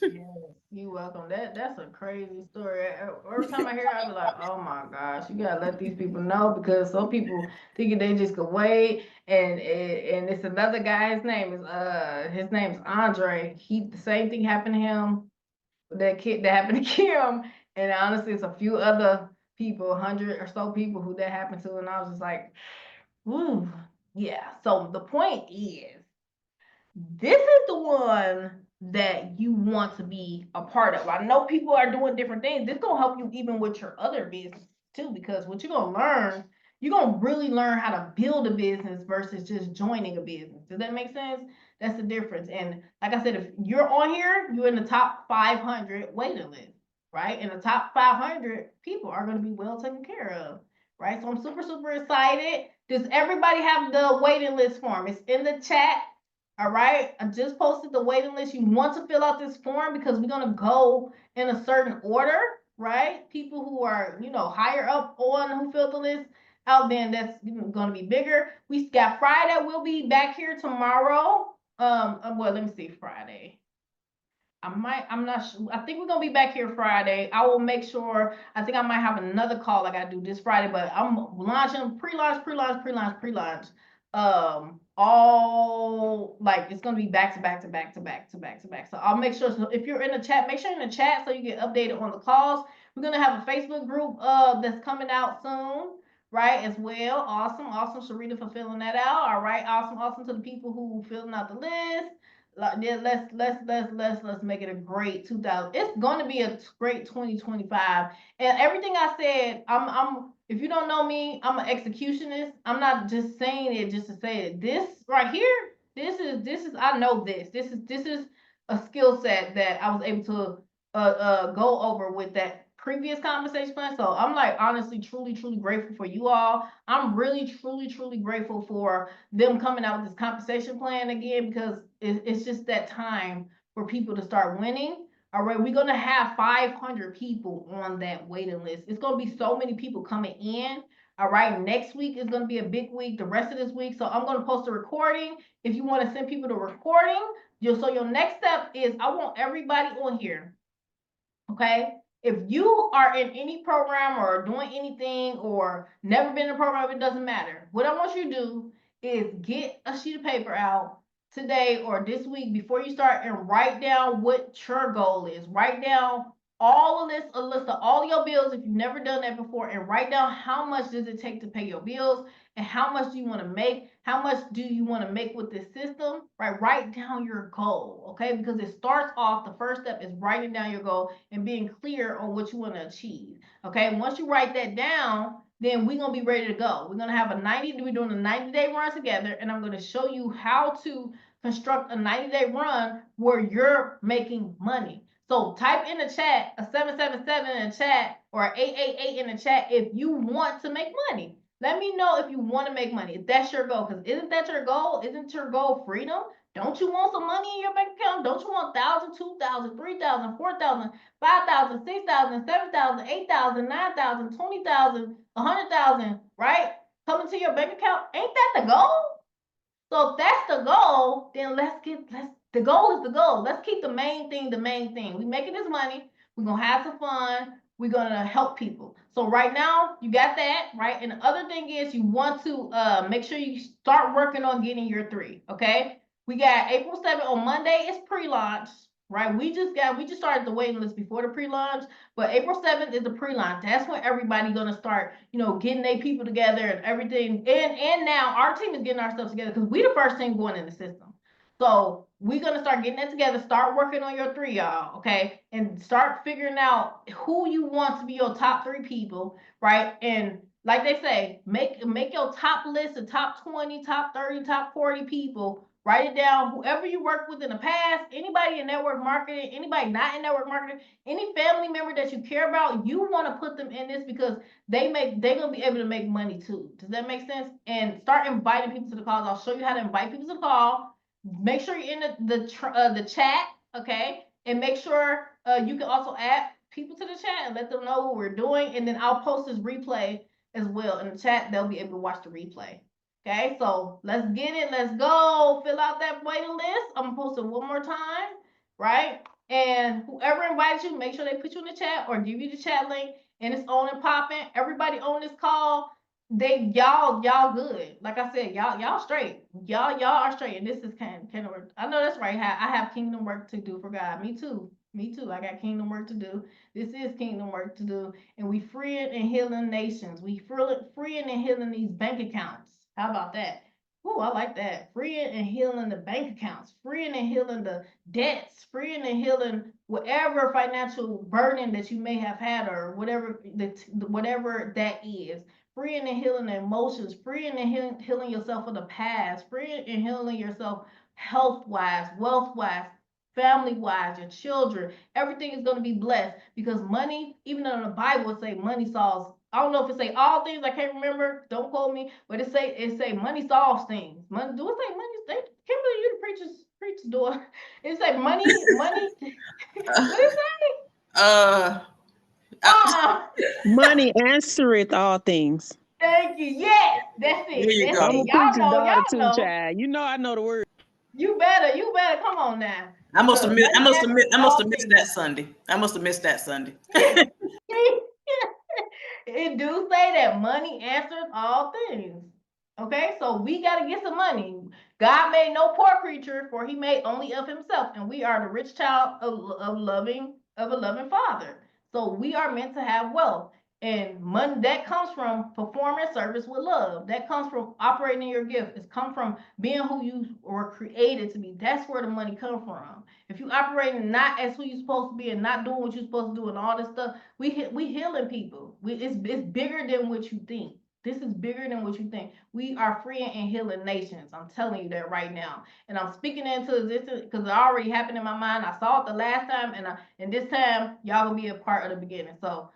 you're welcome. That's a crazy story. Every time I hear it, I be like, oh my gosh, you gotta let these people know, because some people thinking they just could wait. And it's another guy. His name's Andre. The same thing happened to him. That happened to Kim. And honestly, it's a few other people, 100 or so people who that happened to. And I was just like, ooh, yeah. So the point is, this is the one that you want to be a part of. I know people are doing different things. This gonna help you even with your other business too, because what you're gonna learn, you're gonna really learn how to build a business versus just joining a business. Does that make sense? That's the difference. And like I said, if you're on here, you're in the top 500 waiting list, right? And the top 500 people are gonna be well taken care of, right? So I'm super, super excited. Does everybody have the waiting list form? It's in the chat. All right, I just posted the waiting list. You want to fill out this form because we're gonna go in a certain order, right? People who are, higher up on who filled the list out, then that's gonna be bigger. We got Friday. We'll be back here tomorrow. Well, let me see, Friday. I'm not sure. I think we're gonna be back here Friday. I will make sure. I think I might have another call I gotta do this Friday, but I'm launching pre-launch. All like it's gonna be back to back to back to back to back to back. So I'll make sure. So if you're in the chat, make sure you're in the chat so you get updated on the calls. We're gonna have a Facebook group that's coming out soon, right? As well. Awesome, Sharita, for filling that out. All right, awesome to the people who filling out the list. Let's make it a great 2000. It's going to be a great 2025. And everything I said, I'm if you don't know me, I'm an executionist. I'm not just saying it just to say it. This right here, this is I know this. This is a skill set that I was able to go over with that previous conversation plan. So I'm like honestly, truly grateful for you all. I'm really, truly grateful for them coming out with this compensation plan again, because it's just that time for people to start winning. All right, we're gonna have 500 people on that waiting list. It's gonna be so many people coming in. All right, next week is gonna be a big week. The rest of this week, so I'm gonna post a recording. If you want to send people the recording, so your next step is I want everybody on here. Okay. If you are in any program or doing anything or never been in a program, it doesn't matter. What I want you to do is get a sheet of paper out today or this week before you start and write down what your goal is. Write down a list of all your bills if you've never done that before, and write down how much does it take to pay your bills and how much do you want to make, how much do you want to make with this system, right? Write down your goal, okay? Because it starts off, the first step is writing down your goal and being clear on what you want to achieve, okay? Once you write that down, then we're going to be ready to go. We're going to have we're doing a 90-day run together, and I'm going to show you how to construct a 90-day run where you're making money. So type in the chat a 777 in the chat or 888 in the chat if you want to make money. Let me know if you want to make money, if that's your goal. Because isn't that your goal? Isn't your goal freedom? Don't you want some money in your bank account? Don't you want 1,000, 2,000, 3,000, 4,000, 5,000, 6,000, 7,000, 8,000, 9,000, 20,000, 100,000, right? Coming to your bank account? Ain't that the goal? So if that's the goal, then the goal is the goal. Let's keep the main thing the main thing. We making this money. We're gonna have some fun. We're gonna help people. So right now you got that, right? And the other thing is you want to make sure you start working on getting your 3. Okay. We got April 7th on Monday is pre-launch. right? We just started the waiting list before the pre-launch, but April 7th is the pre-launch. That's when everybody gonna start, getting their people together and everything. And now our team is getting ourselves together because we the first team going in the system. So we're gonna start getting that together, start working on your 3, y'all, okay? And start figuring out who you want to be your top 3 people, right? And like they say, make your top list of top 20, top 30, top 40 people. Write it down. Whoever you worked with in the past, anybody in network marketing, anybody not in network marketing, any family member that you care about, you want to put them in this because they're gonna be able to make money too. Does that make sense? And start inviting people to the calls. I'll show you how to invite people to the call. Make sure you're in the chat, okay? And make sure you can also add people to the chat and let them know what we're doing. And then I'll post this replay as well in the chat. They'll be able to watch the replay. Okay, so let's get it. Let's go. Fill out that waiting list. I'm gonna post it one more time, right? And whoever invites you, make sure they put you in the chat or give you the chat link. And it's on and popping. Everybody on this call, y'all good. Like I said, y'all straight. Y'all are straight. And this is kind of work. I know that's right. I have kingdom work to do for God. Me too. Me too. I got kingdom work to do. This is kingdom work to do. And we freeing and healing nations. We freeing and healing these bank accounts. How about that? Ooh, I like that. Freeing and healing the bank accounts, freeing and healing the debts, freeing and healing whatever financial burden that you may have had or whatever that is. Freeing and healing the emotions, freeing and healing yourself of the past, freeing and healing yourself health wise, wealth wise, family wise, your children. Everything is going to be blessed because money, even though the Bible say money solves, I don't know if it say all things, I can't remember, don't quote me, but it say money solves things. Money, do it say money? Kimberly, you the preacher's door. It say money. What it say? Money answereth all things. Thank you. Yes, that's it. There you That's go. I'm a it. preacher's daughter Y'all too, know. child. You know I know the word. You better. Come on now. I must have missed that things. Sunday. I must have missed that Sunday. It do say that money answers all things. Okay, so we got to get some money. God made no poor creature, for he made only of himself, and we are the rich child of a loving father. So we are meant to have wealth. And money that comes from performing service with love. That comes from operating your gift. It's come from being who you were created to be. That's where the money comes from. If you operating not as who you're supposed to be and not doing what you're supposed to do and all this stuff, we healing people. It's bigger than what you think. This is bigger than what you think. We are freeing and healing nations. I'm telling you that right now. And I'm speaking into existence because it already happened in my mind. I saw it the last time, and this time, y'all gonna be a part of the beginning. So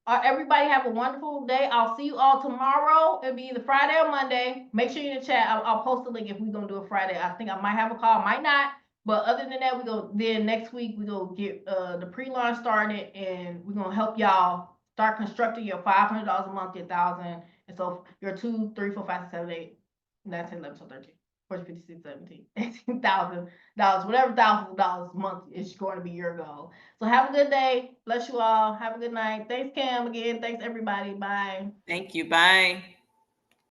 everybody have a wonderful day. I'll see you all tomorrow. It'll be either Friday or Monday. Make sure you're in the chat. I'll post the link if we're gonna do it Friday. I think I might have a call, might not. But other than that, then next week we go get the pre-launch started, and we're gonna help y'all start constructing your $500 a month, your 1,000, and so your 2, 3, 4, 5, 6, 7, 8, 9, 10, 11, 12, 13. 14, 15, 16, 17, $18,000, whatever thousands of dollars a month is going to be your goal. So have a good day. Bless you all. Have a good night. Thanks, Cam, again. Thanks, everybody. Bye. Thank you. Bye.